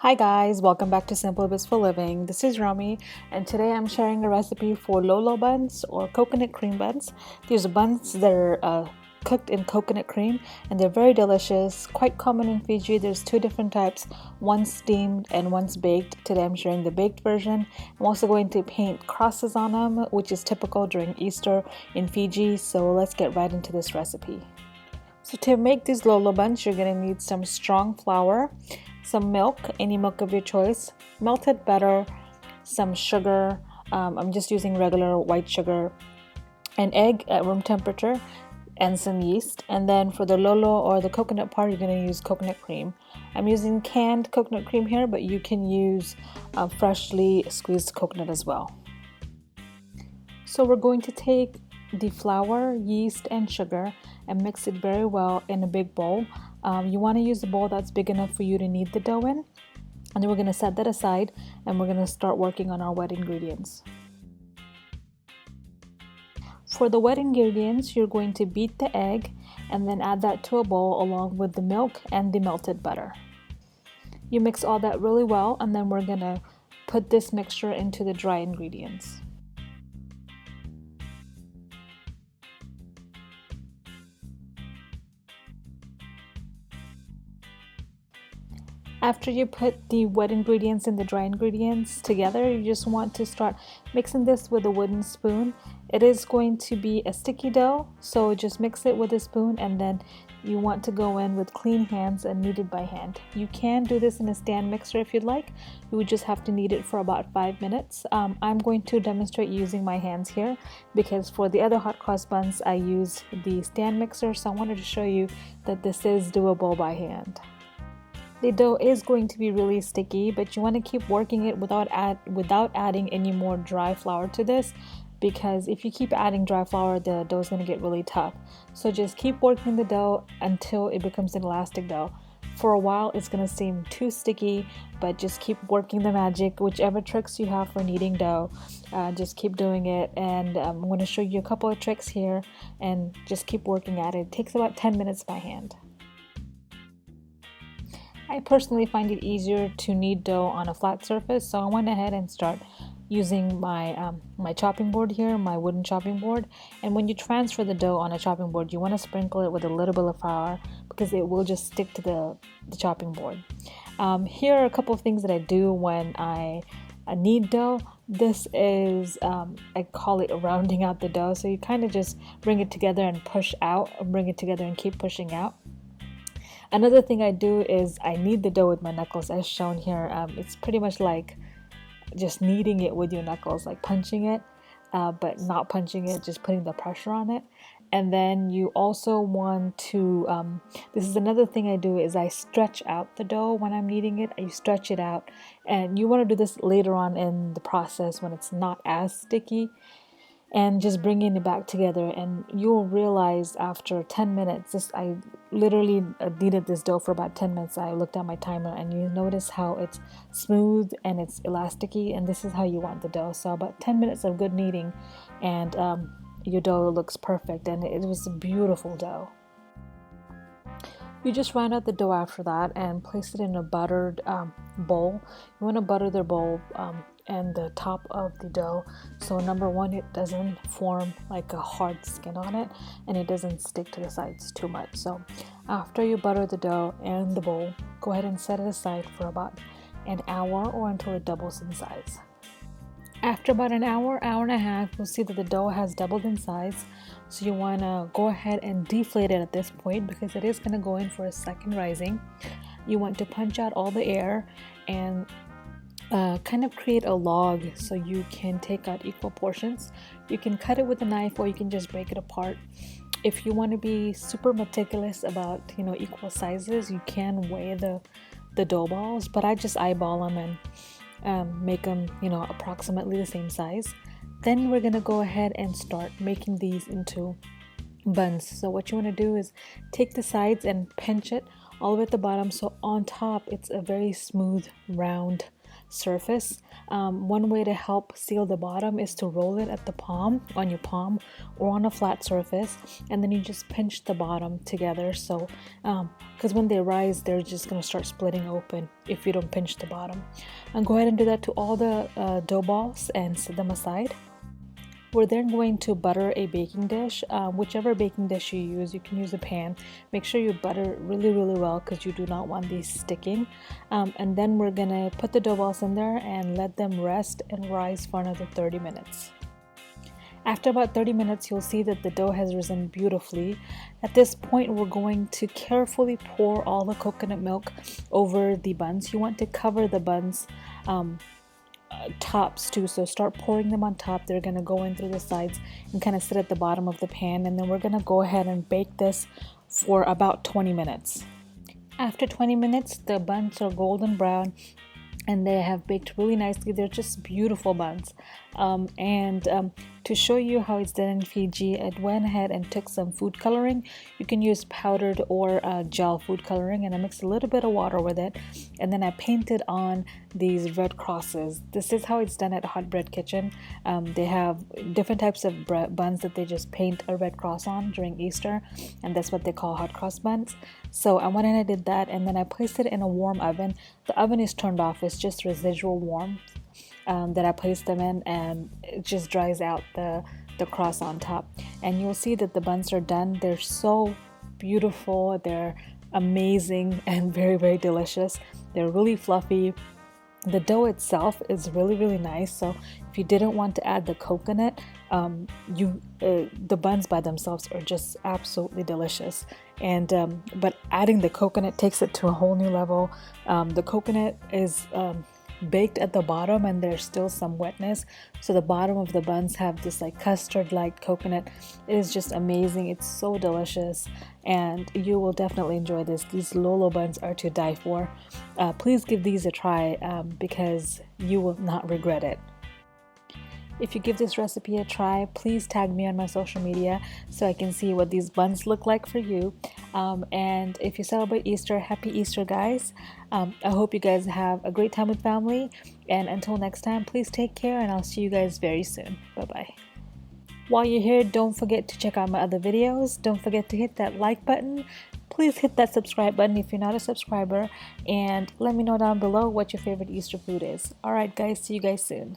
Hi guys, welcome back to Simple Bits for Living. This is Romy, and today I'm sharing a recipe for Lolo buns or coconut cream buns. These are buns that are cooked in coconut cream, and they're very delicious, quite common in Fiji. There's two different types, one's steamed and one's baked. Today I'm sharing the baked version. I'm also going to paint crosses on them, which is typical during Easter in Fiji, so let's get right into this recipe. So to make these Lolo buns, you're going to need some strong flour, some milk, any milk of your choice, melted butter, some sugar, I'm just using regular white sugar, an egg at room temperature, and some yeast. And then for the Lolo or the coconut part, you're going to use coconut cream. I'm using canned coconut cream here, but you can use freshly squeezed coconut as well. So we're going to take the flour, yeast, and sugar and mix it very well in a big bowl. You want to use a bowl that's big enough for you to knead the dough in. And then we're going to set that aside and we're going to start working on our wet ingredients. For the wet ingredients, you're going to beat the egg and then add that to a bowl along with the milk and the melted butter. You mix all that really well, and then we're going to put this mixture into the dry ingredients. After you put the wet ingredients and the dry ingredients together, you just want to start mixing this with a wooden spoon. It is going to be a sticky dough, so just mix it with a spoon, and then you want to go in with clean hands and knead it by hand. You can do this in a stand mixer if you'd like. You would just have to knead it for about 5 minutes. I'm going to demonstrate using my hands here because for the other hot cross buns I used the stand mixer, so I wanted to show you that this is doable by hand. The dough is going to be really sticky, but you want to keep working it without adding any more dry flour to this, because if you keep adding dry flour, the dough is going to get really tough. So just keep working the dough until it becomes an elastic dough. For a while it's going to seem too sticky, but just keep working the magic. Whichever tricks you have for kneading dough, just keep doing it. And I'm going to show you a couple of tricks here, and just keep working at it. It takes about 10 minutes by hand. I personally find it easier to knead dough on a flat surface, so I went ahead and start using my my chopping board here, my wooden chopping board. And when you transfer the dough on a chopping board, you want to sprinkle it with a little bit of flour because it will just stick to the chopping board. Here are a couple of things that I do when I knead dough. This is, I call it rounding out the dough. So you kind of just bring it together and push out, and bring it together and keep pushing out. Another thing I do is I knead the dough with my knuckles, as shown here. It's pretty much like just kneading it with your knuckles, like punching it, but not punching it, just putting the pressure on it. And then you also want to, this is another thing I do, is I stretch out the dough when I'm kneading it. I stretch it out, and you want to do this later on in the process when it's not as sticky. And just bringing it back together, and you'll realize after 10 minutes, I literally kneaded this dough for about 10 minutes. I looked at my timer, and you notice how it's smooth and it's elasticy, and this is how you want the dough. So about 10 minutes of good kneading, and your dough looks perfect, and it was a beautiful dough. You just round out the dough after that and place it in a buttered bowl. You want to butter the bowl and the top of the dough, so number one, it doesn't form like a hard skin on it, and it doesn't stick to the sides too much. So after you butter the dough and the bowl, go ahead and set it aside for about an hour or until it doubles in size. After about an hour and a half, you'll see that the dough has doubled in size. So you want to go ahead and deflate it at this point because it is going to go in for a second rising. You want to punch out all the air and kind of create a log so you can take out equal portions. You can cut it with a knife, or you can just break it apart. If you want to be super meticulous about equal sizes, you can weigh the dough balls, but I just eyeball them and make them approximately the same size. Then we're gonna go ahead and start making these into buns. So what you want to do is take the sides and pinch it all the way at the bottom, so on top it's a very smooth round surface. One way to help seal the bottom is to roll it at the palm, on your palm, or on a flat surface, and then you just pinch the bottom together. So because when they rise, they're just going to start splitting open if you don't pinch the bottom. And go ahead and do that to all the dough balls and set them aside. We're then going to butter a baking dish. Whichever baking dish you use, you can use a pan. Make sure you butter really well because you do not want these sticking. And then we're gonna put the dough balls in there and let them rest and rise for another 30 minutes. After about 30 minutes, you'll see that the dough has risen beautifully. At this point, we're going to carefully pour all the coconut milk over the buns. You want to cover the buns tops too, so start pouring them on top. They're gonna go in through the sides and kind of sit at the bottom of the pan, and then we're gonna go ahead and bake this for about 20 minutes. After 20 minutes, the buns are golden brown and they have baked really nicely. They're just beautiful buns. To show you how it's done in Fiji, I went ahead and took some food coloring. You can use powdered or gel food coloring, and I mixed a little bit of water with it, and then I painted on these red crosses. This is how it's done at Hot Bread Kitchen. They have different types of buns that they just paint a red cross on during Easter, and that's what they call hot cross buns. So I went and I did that, and then I placed it in a warm oven. The oven is turned off, it's just residual warmth that I placed them in, and it just dries out the cross on top. And you'll see that the buns are done. They're so beautiful, they're amazing, and very delicious. They're really fluffy. The dough itself is really nice, so if you didn't want to add the coconut, the buns by themselves are just absolutely delicious. And but adding the coconut takes it to a whole new level. The coconut is baked at the bottom and there's still some wetness, so the bottom of the buns have this like custard like coconut. It is just amazing. It's so delicious, and you will definitely enjoy this. These Lolo buns are to die for. Please give these a try because you will not regret it. If you give this recipe a try, please tag me on my social media so I can see what these buns look like for you. And if you celebrate Easter, happy Easter, guys. I hope you guys have a great time with family. And until next time, please take care, and I'll see you guys very soon. Bye-bye. While you're here, don't forget to check out my other videos. Don't forget to hit that like button. Please hit that subscribe button if you're not a subscriber. And let me know down below what your favorite Easter food is. Alright guys, see you guys soon.